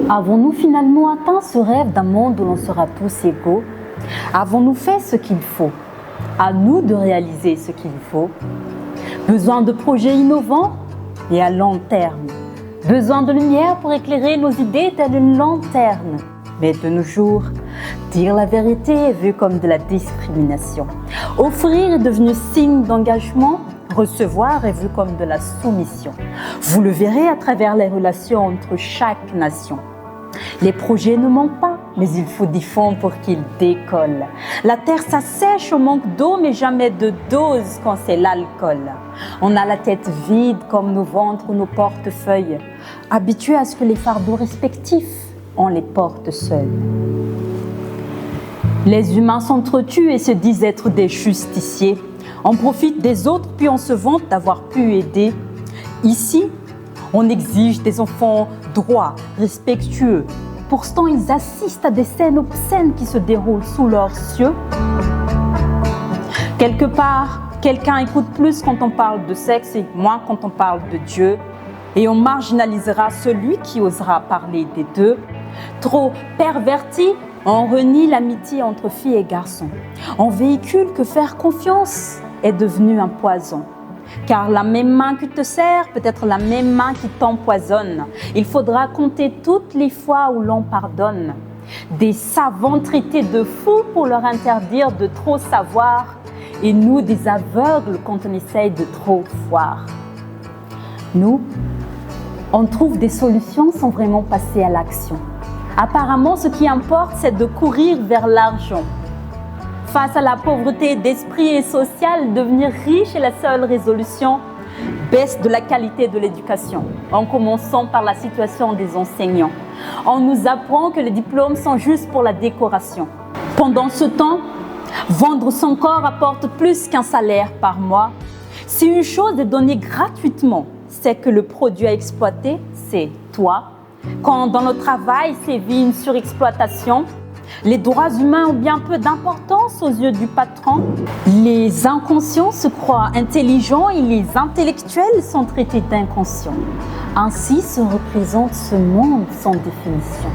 Avons-nous finalement atteint ce rêve d'un monde où l'on sera tous égaux? Avons-nous fait ce qu'il faut? À nous de réaliser ce qu'il faut. Besoin de projets innovants et à long terme. Besoin de lumière pour éclairer nos idées telle une lanterne. Mais de nos jours, dire la vérité est vu comme de la discrimination. Offrir est devenu signe d'engagement. Recevoir est vu comme de la soumission. Vous le verrez à travers les relations entre chaque nation. Les projets ne manquent pas, mais il faut des fonds pour qu'ils décollent. La terre s'assèche au manque d'eau, mais jamais de dose quand c'est l'alcool. On a la tête vide comme nos ventres ou nos portefeuilles, habitués à ce que les fardeaux respectifs, on les porte seuls. Les humains s'entretuent et se disent être des justiciers. On profite des autres, puis on se vante d'avoir pu aider. Ici, on exige des enfants droits, respectueux. Pourtant, ils assistent à des scènes obscènes qui se déroulent sous leurs cieux. Quelque part, quelqu'un écoute plus quand on parle de sexe et moins quand on parle de Dieu. Et on marginalisera celui qui osera parler des deux. Trop perverti, on renie l'amitié entre filles et garçons. On véhicule que faire confiance est devenu un poison. Car la même main qui te sert peut être la même main qui t'empoisonne. Il faudra compter toutes les fois où l'on pardonne. Des savants traités de fous pour leur interdire de trop savoir. Et nous, des aveugles quand on essaye de trop voir. Nous, on trouve des solutions sans vraiment passer à l'action. Apparemment, ce qui importe, c'est de courir vers l'argent. Face à la pauvreté d'esprit et sociale, devenir riche est la seule résolution. Baisse de la qualité de l'éducation, en commençant par la situation des enseignants. On nous apprend que les diplômes sont juste pour la décoration. Pendant ce temps, vendre son corps apporte plus qu'un salaire par mois. Si une chose est donnée gratuitement, c'est que le produit à exploiter, c'est toi. Quand dans le travail sévit une surexploitation, les droits humains ont bien peu d'importance aux yeux du patron. Les inconscients se croient intelligents et les intellectuels sont traités d'inconscients. Ainsi se représente ce monde sans définition.